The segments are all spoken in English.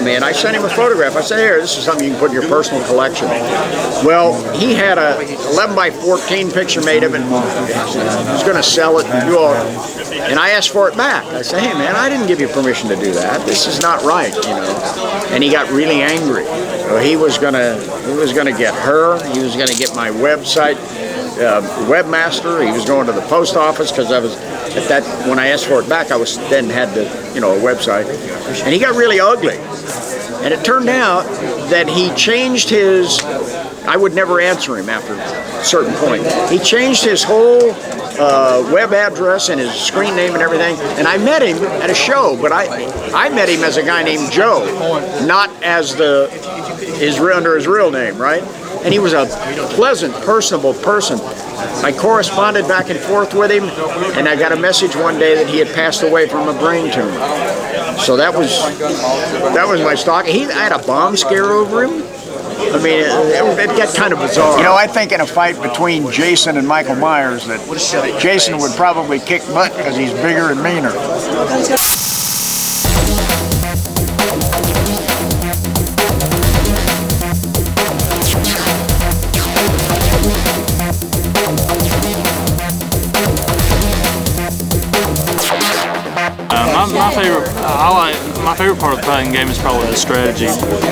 me, and I sent him a photograph. I said, here, this is something you can put in your personal collection. Well, he had a 11 by 14 picture made of it. He was going to sell it and do all. And I asked for it back. I said, hey man, I didn't give you permission to do that. This is not right, you know. And he got really angry. So he was gonna get her. He was gonna get my website, webmaster. He was going to the post office because I was at that when I asked for it back. I was then had the a website, and he got really ugly. And it turned out that he changed his. I would never answer him after a certain point. He changed his whole web address and his screen name and everything. And I met him at a show, but I met him as a guy named Joe, not as under his real name, right? And he was a pleasant, personable person. I corresponded back and forth with him, and I got a message one day that he had passed away from a brain tumor. So that was my stalk. I had a bomb scare over him. I mean, it got kind of bizarre. You know, I think in a fight between Jason and Michael Myers that Jason would probably kick butt because he's bigger and meaner. My favorite part of the fighting game is probably the strategy,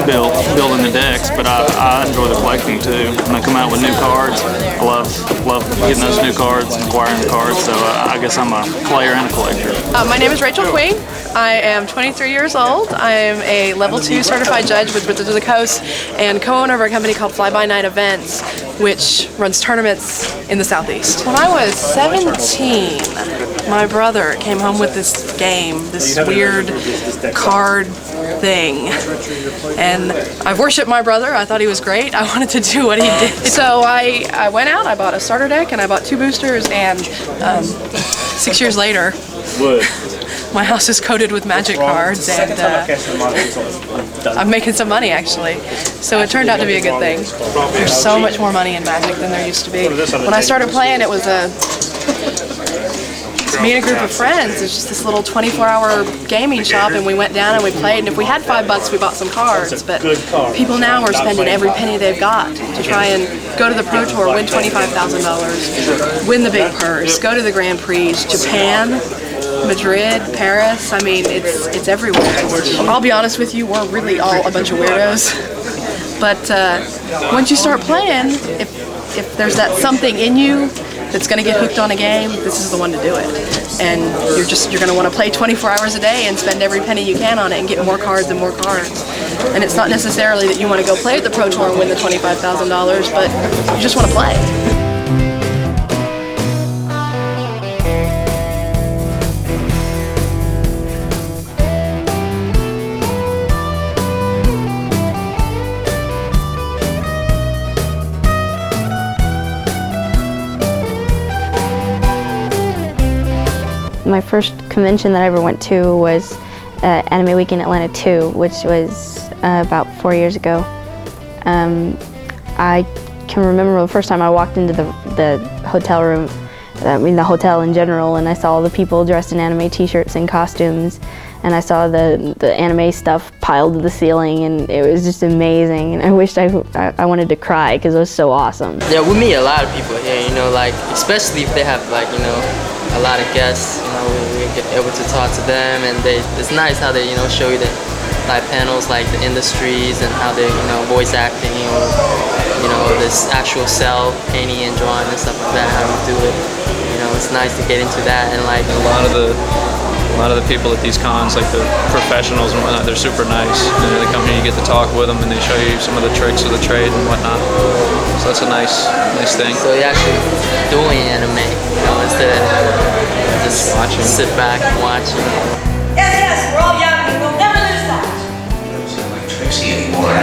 building the decks. But I enjoy the collecting too. When they come out with new cards, I love getting those new cards and acquiring the cards. So I guess I'm a player and a collector. My name is Rachel Queen. I am 23 years old. I am a level 2 certified judge with Wizards of the Coast and co-owner of a company called Fly By Night Events, which runs tournaments in the Southeast. When I was 17, my brother came home with this game, this weird card thing, and I worshiped my brother. I thought he was great. I wanted to do what he did. So I went out, I bought a starter deck, and I bought 2 boosters, and 6 years later, my house is coated with Magic cards, and I'm making some money actually. So it turned out to be a good thing. There's so much more money in Magic than there used to be. When I started playing, it was me and a group of friends. It's just this little 24-hour gaming shop, and we went down and we played, and if we had $5, we bought some cards. But people now are spending every penny they've got to try and go to the Pro Tour, win $25,000, win the big purse, go to the Grand Prix, Japan, Madrid, Paris. I mean, it's everywhere. I'll be honest with you, we're really all a bunch of weirdos. But once you start playing, if there's that something in you that's going to get hooked on a game, this is the one to do it. And you're going to want to play 24 hours a day and spend every penny you can on it and get more cards and more cards. And it's not necessarily that you want to go play at the Pro Tour and win the $25,000, but you just want to play. My first convention that I ever went to was Anime Week in Atlanta 2, which was about 4 years ago. I can remember the first time I walked into the hotel room, the hotel in general, and I saw all the people dressed in anime t-shirts and costumes, and I saw the anime stuff piled to the ceiling, and it was just amazing, and I wished I wanted to cry because it was so awesome. Yeah, we meet a lot of people here, like, especially if they have, a lot of guests, we get able to talk to them, and it's nice how they, show you the live panels, like the industries and how they, voice acting or, this actual cell painting and drawing and stuff like that, how you do it. It's nice to get into that, and like a lot of the people at these cons, like the professionals and whatnot, they're super nice. They come here, you get to talk with them, and they show you some of the tricks of the trade and whatnot. So that's a nice thing. So you're actually doing anime, instead of just watching, sit back and watching. Yes, we're all young, and we'll never lose that. I don't sound like Trixie anymore.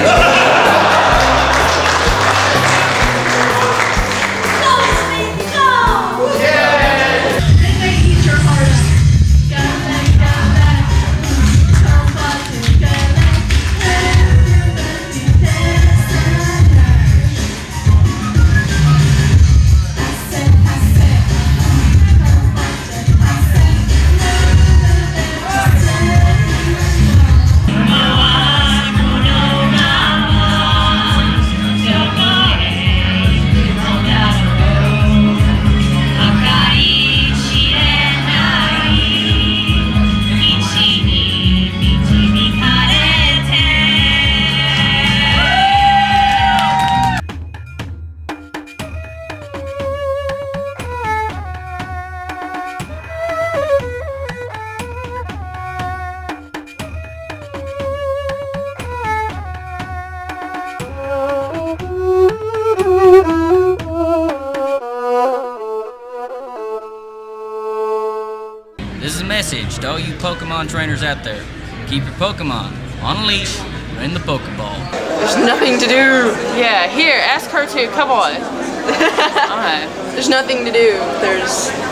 message to all you Pokemon trainers out there. Keep your Pokemon on a leash or in the Pokeball. There's nothing to do. Yeah, here, ask her to. Come on. Okay. There's nothing to do.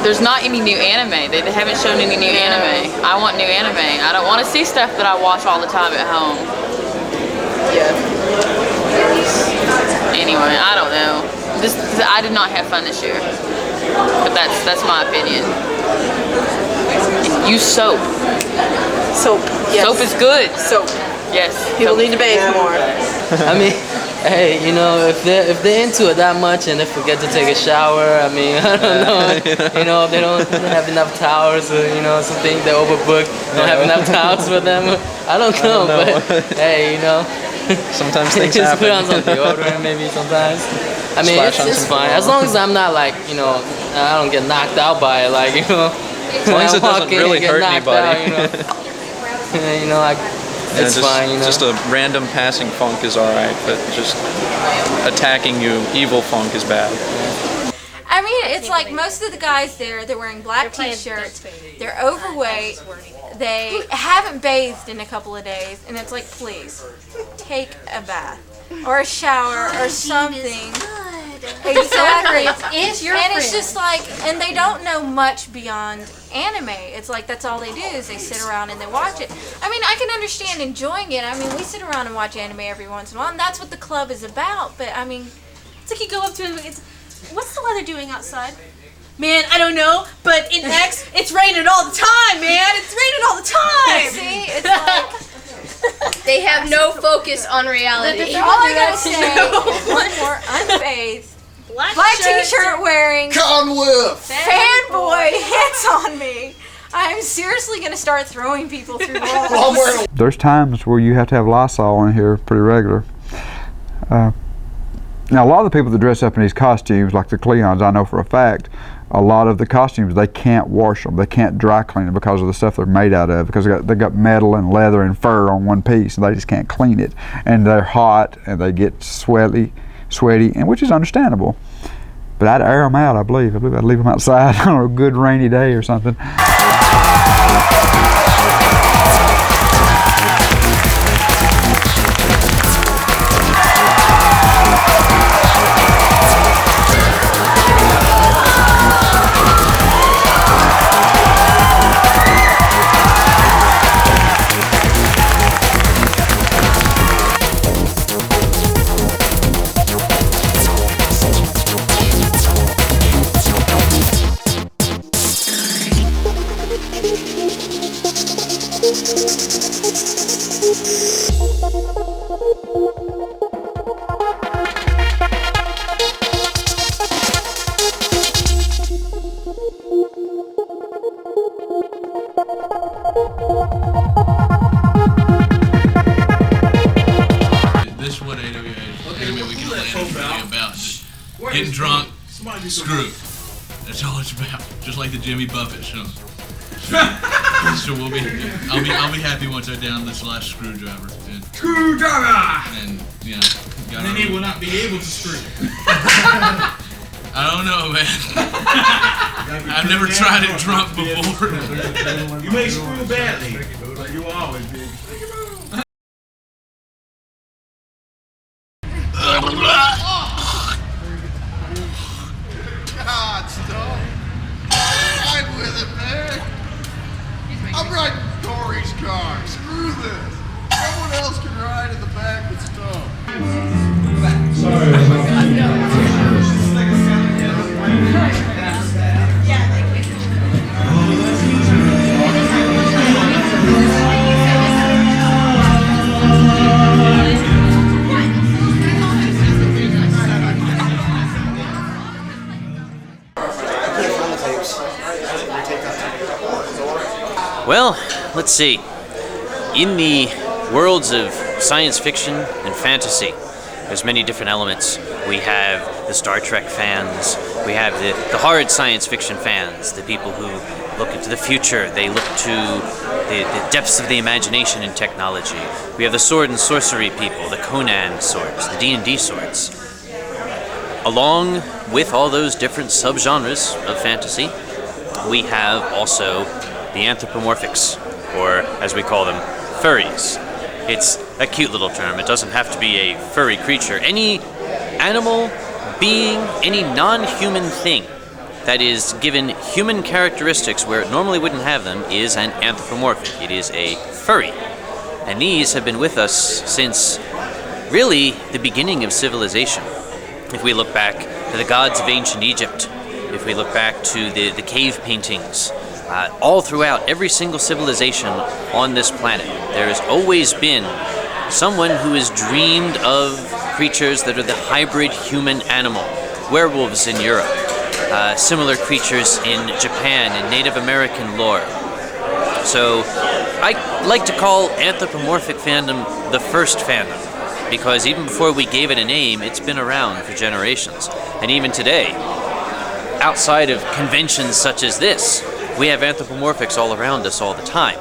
There's not any new anime. They haven't shown any new anime. I want new anime. I don't want to see stuff that I watch all the time at home. Yeah. Anyway, I don't know. I did not have fun this year. But that's my opinion. Use soap. Soap. Yes. Soap is good. Soap. Yes. People need to bathe more. I mean, hey, you know, if they're into it that much and they forget to take a shower, I mean, I don't know. You know, if they don't have enough towels or, you know, something, they're overbooked, don't have enough towels for them. I don't know, but hey, you know. Sometimes things just happen. put on some deodorant maybe sometimes. I mean, it's fine. As long as I'm not like, you know, I don't get knocked out by it, like, you know. As long as it doesn't really hurt anybody. You know, like, it's fine, you know. Just a random passing funk is alright, but just attacking you, evil funk is bad. I mean, it's like most of the guys there, they're wearing black t-shirts, they're overweight, they haven't bathed in a couple of days, and it's like, please, take a bath or a shower or something. Exactly. It's your and friend. it's just like, and they don't know much beyond anime. It's like that's all they do is they sit around and they watch it. I mean, I can understand enjoying it. I mean, we sit around and watch anime every once in a while, and that's what the club is about. But I mean, It's like you go up to him. What's the weather doing outside? Man, I don't know, but in X, it's raining all the time, man. It's raining all the time. see, it's like. They have no focus on reality. All I gotta say is one more unbathed, black t-shirt wearing, fanboy hits on me. I'm seriously gonna start throwing people through walls. There's times where you have to have Lysol in here pretty regular. Now a lot of the people that dress up in these costumes, like the Cleons, I know for a fact, a lot of the costumes, they can't wash them. They can't dry clean them because of the stuff they're made out of, because they got metal and leather and fur on one piece, and they just can't clean it. And they're hot, and they get sweaty, and which is understandable. But I'd air them out, I believe. I'd leave them outside on a good rainy day or something. This is what AWA we can plan about. Just getting drunk, screw. That's all it's about. Just like the Jimmy Buffett show. So I'll be happy once I down this last screwdriver. And you know, And then he will not be able to screw. I don't know, man. I've never tried it drunk before. You may screw badly, but you will always be. God, stop. I'm with it, man. I'm riding Corey's car. Screw this. Someone else can ride in the back with stuff. Well, let's see. In the worlds of science fiction and fantasy, there's many different elements. We have the Star Trek fans, we have the hard science fiction fans, the people who look into the future, they look to the depths of the imagination and technology. We have the sword and sorcery people, the Conan sorts, the D&D sorts. Along with all those different subgenres of fantasy, we have also the anthropomorphics, or as we call them, furries. It's a cute little term. It doesn't have to be a furry creature. Any animal, being, any non-human thing that is given human characteristics where it normally wouldn't have them is an anthropomorphic. It is a furry. And these have been with us since really the beginning of civilization. If we look back to the gods of ancient Egypt, if we look back to the cave paintings, all throughout every single civilization on this planet, there has always been someone who has dreamed of creatures that are the hybrid human-animal. Werewolves in Europe, similar creatures in Japan and Native American lore. So I like to call anthropomorphic fandom the first fandom, because even before we gave it a name, it's been around for generations. And even today, outside of conventions such as this, we have anthropomorphics all around us all the time.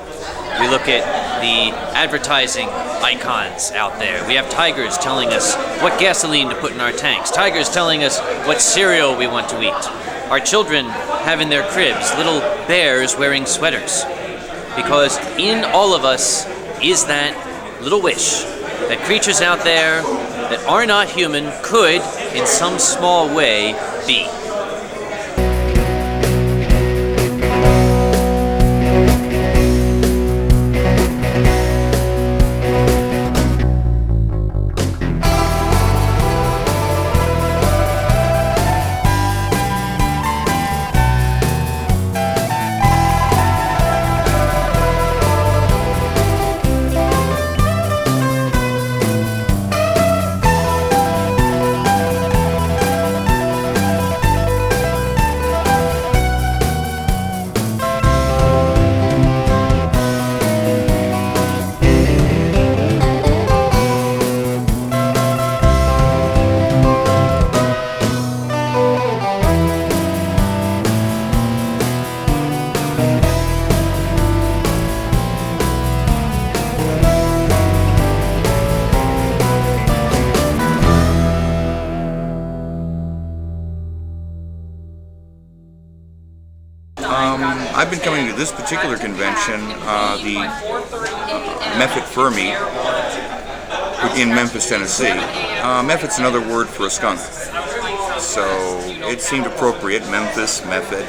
We look at the advertising icons out there. We have tigers telling us what gasoline to put in our tanks. Tigers telling us what cereal we want to eat. Our children have in their cribs little bears wearing sweaters. Because in all of us is that little wish that creatures out there that are not human could, in some small way, be. I've been coming to this particular convention, the Mephit Fur Meet in Memphis, Tennessee. Mephit's another word for a skunk, so it seemed appropriate. Memphis, Mephit,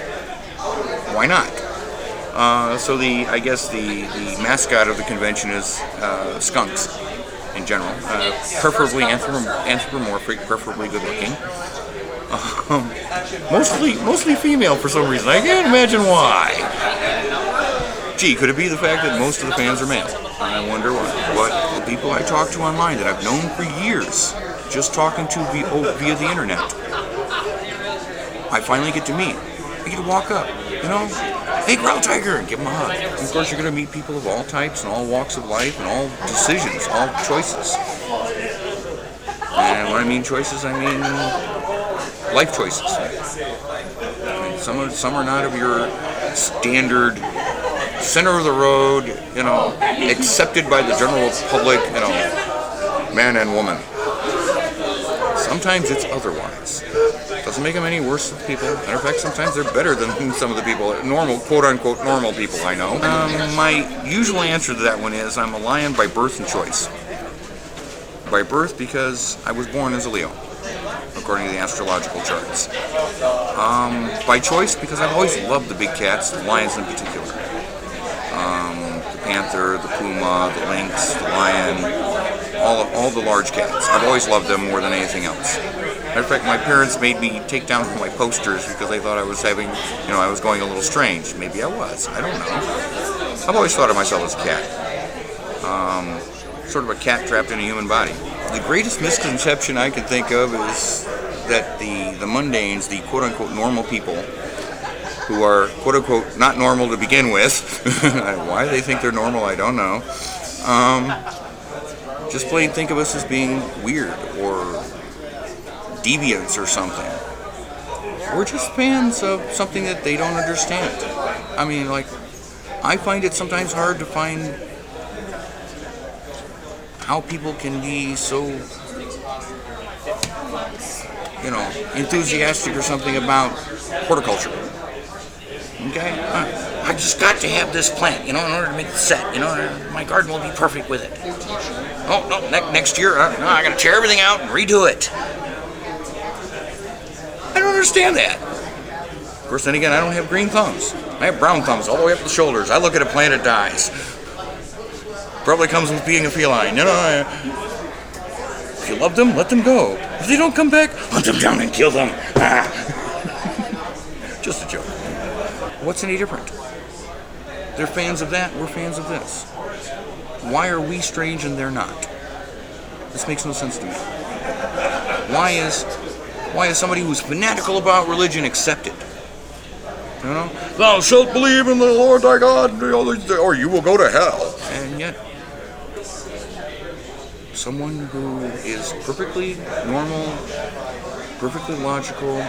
why not? So I guess the mascot of the convention is skunks in general, preferably anthropomorphic, preferably good looking. Mostly female for some reason. I can't imagine why. Gee, could it be the fact that most of the fans are male? I wonder what the people I talk to online that I've known for years, just talking to via the internet, I finally get to meet. I get to walk up, hey, Growl Tiger, and give them a hug. And of course, you're going to meet people of all types and all walks of life and all decisions, all choices. And when I mean choices, I mean life choices. I mean, some are not of your standard center of the road, accepted by the general public, man and woman. Sometimes it's otherwise. Doesn't make them any worse than people. Matter of fact, sometimes they're better than some of the people, normal, quote-unquote, normal people I know. My usual answer to that one is I'm a lion by birth and choice. By birth because I was born as a Leo, according to the astrological charts. By choice because I've always loved the big cats, the lions in particular. The panther, the puma, the lynx, the lion, all the large cats. I've always loved them more than anything else. Matter of fact, my parents made me take down my posters because they thought I was I was going a little strange. Maybe I was. I don't know. I've always thought of myself as a cat. Sort of a cat trapped in a human body. The greatest misconception I can think of is that the mundanes, the quote-unquote normal people, who are quote-unquote not normal to begin with, why they think they're normal, I don't know, just plain think of us as being weird or deviants or something. We're just fans of something that they don't understand. I mean, I find it sometimes hard to find how people can be so, enthusiastic or something about horticulture. Okay? I just got to have this plant, in order to make the set, my garden will be perfect with it. Oh, no, next year, I gotta tear everything out and redo it. I don't understand that. Of course, then again, I don't have green thumbs. I have brown thumbs all the way up the shoulders. I look at a plant, it dies. Probably comes with being a feline, If you love them, let them go. If they don't come back, hunt them down and kill them. Just a joke. What's any different? They're fans of that, we're fans of this. Why are we strange and they're not? This makes no sense to me. Why is somebody who's fanatical about religion accepted? Thou shalt believe in the Lord thy God, or you will go to hell. And yet, someone who is perfectly normal, perfectly logical,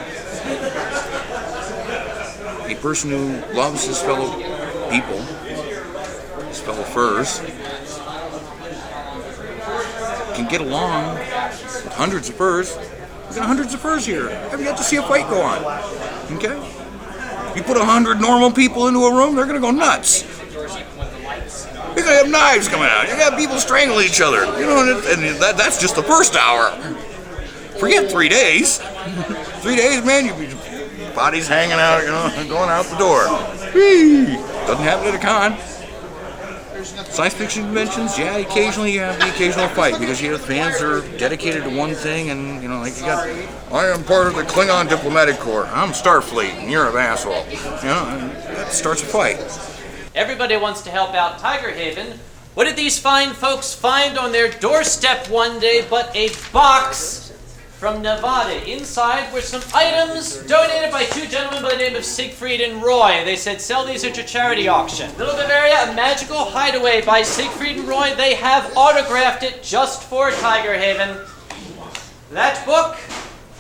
a person who loves his fellow people, his fellow furs, can get along with hundreds of furs. We've got hundreds of furs here. I've yet to see a fight go on. Okay? You put 100 normal people into a room, they're going to go nuts. You're going to have knives coming out. You're going to have people strangle each other. And that's just the first hour. Forget 3 days. 3 days, man, your body's hanging out, going out the door. Whee! Doesn't happen at a con. Science fiction conventions, yeah, occasionally you have the occasional fight because you have fans that are dedicated to one thing, and like you got, I am part of the Klingon diplomatic corps. I'm Starfleet, and you're an asshole. And that starts a fight. Everybody wants to help out Tiger Haven. What did these fine folks find on their doorstep one day but a box from Nevada? Inside were some items donated by two gentlemen by the name of Siegfried and Roy. They said, sell these at your charity auction. Little Bavaria, a magical hideaway by Siegfried and Roy. They have autographed it just for Tiger Haven. That book,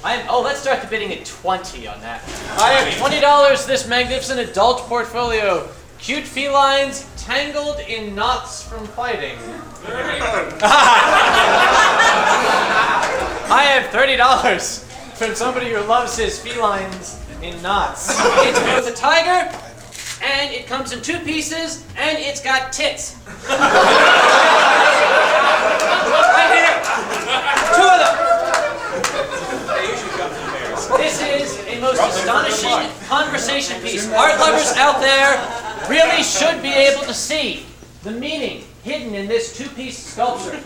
let's start the bidding at 20 on that. I have $20 this magnificent adult portfolio. Cute felines tangled in knots from fighting. I have $30 from somebody who loves his felines in knots. It's both a tiger, and it comes in 2 pieces, and it's got tits. Right here. 2 of them. This is a most astonishing conversation piece. Art lovers out there really should be able to see the meaning hidden in this 2-piece sculpture.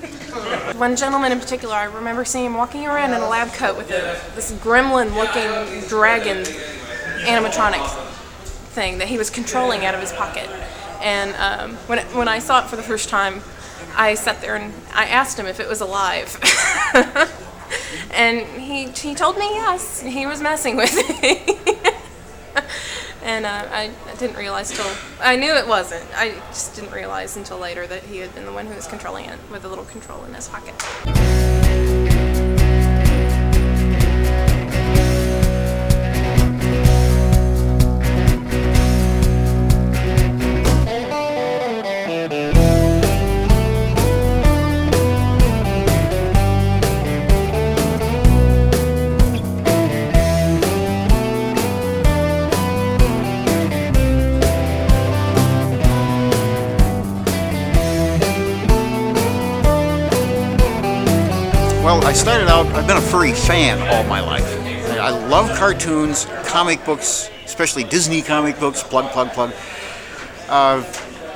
One gentleman in particular, I remember seeing him walking around in a lab coat with this gremlin-looking dragon animatronic thing that he was controlling out of his pocket. And when I saw it for the first time, I sat there and I asked him if it was alive. And he told me yes, he was messing with it. And I didn't realize I knew it wasn't. I just didn't realize until later that he had been the one who was controlling it with a little control in his pocket. Well, I started out, I've been a furry fan all my life. I love cartoons, comic books, especially Disney comic books, plug.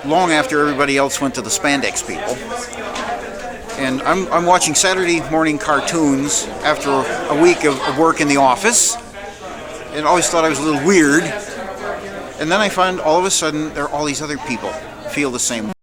Long after everybody else went to the spandex people. And I'm watching Saturday morning cartoons after a week of work in the office. And always thought I was a little weird. And then I find all of a sudden there are all these other people feel the same